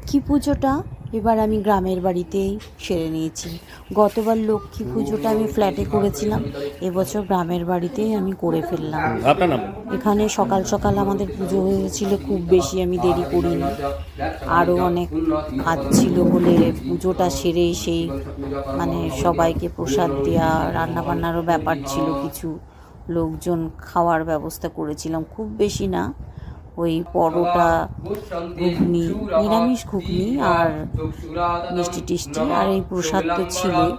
লক্ষ্মী পুজোটা এবার আমি গ্রামের বাড়িতেই সেরে নিয়েছি। গতবার লক্ষ্মী পুজোটা আমি ফ্ল্যাটে করেছিলাম, এবছর গ্রামের বাড়িতেই আমি করে ফেললাম। এখানে সকাল সকাল আমাদের পুজো হয়েছিল, খুব বেশি আমি দেরি করিনি। আরও অনেক কাজ ছিল বলে পুজোটা সেরেই সেই মানে সবাইকে প্রসাদ দেওয়া, রান্নাবান্নারও ব্যাপার ছিল, কিছু লোকজন খাওয়ার ব্যবস্থা করেছিলাম, খুব বেশি না, ওই পরোটা, ঘুগনি, নিরামিষ ঘুগনি আর মিষ্টি টিষ্টি, আর এই প্রসাদ তো ছিলই।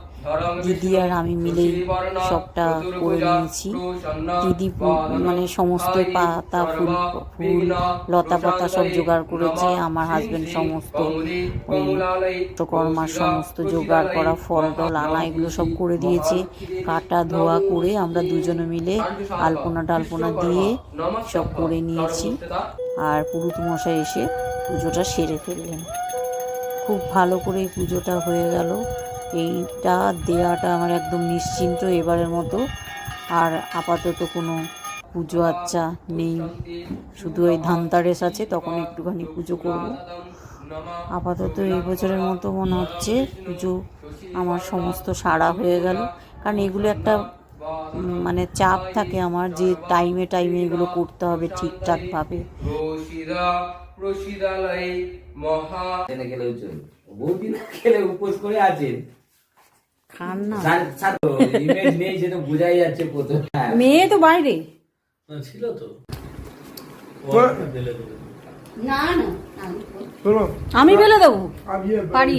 দিদি আর আমি মিলেই সবটা করে নিয়েছি। দিদি মানে সমস্ত পাতা ফুল ফুল লতা পাতা সব জোগাড় করেছে, আমার হাজব্যান্ড সমস্ত ওই বিশ্বকর্মার সমস্ত জোগাড় করা ফল টল আনা এগুলো সব করে দিয়েছে। কাটা ধোয়া করে আমরা দুজনে মিলে আলপনা টালপনা দিয়ে সব করে নিয়েছি। আর পুরোহিত মশাই এসে পুজোটা সেরে ফেললেন। খুব ভালো করে এই পুজোটা হয়ে গেল। এইটা দেওয়াটা আমার একদম নিশ্চিন্ত এবারের মতো। আর আপাতত কোনো পুজো আচ্ছা নেই, শুধু এই ধানতেরাস আছে, তখন একটুখানি পুজো করব। আপাতত এই বছরের মতো মনে হচ্ছে পুজো আমার সমস্ত সারা হয়ে গেল। কারণ এগুলো একটা মানে চাপ থাকে আমার, যে টাইমে টাইমে এগুলো করতে হবে ঠিকঠাকভাবে। খান না, মেয়ে তো বাইরে ছিল তো, না না আমি ফেলে দেবো পারি।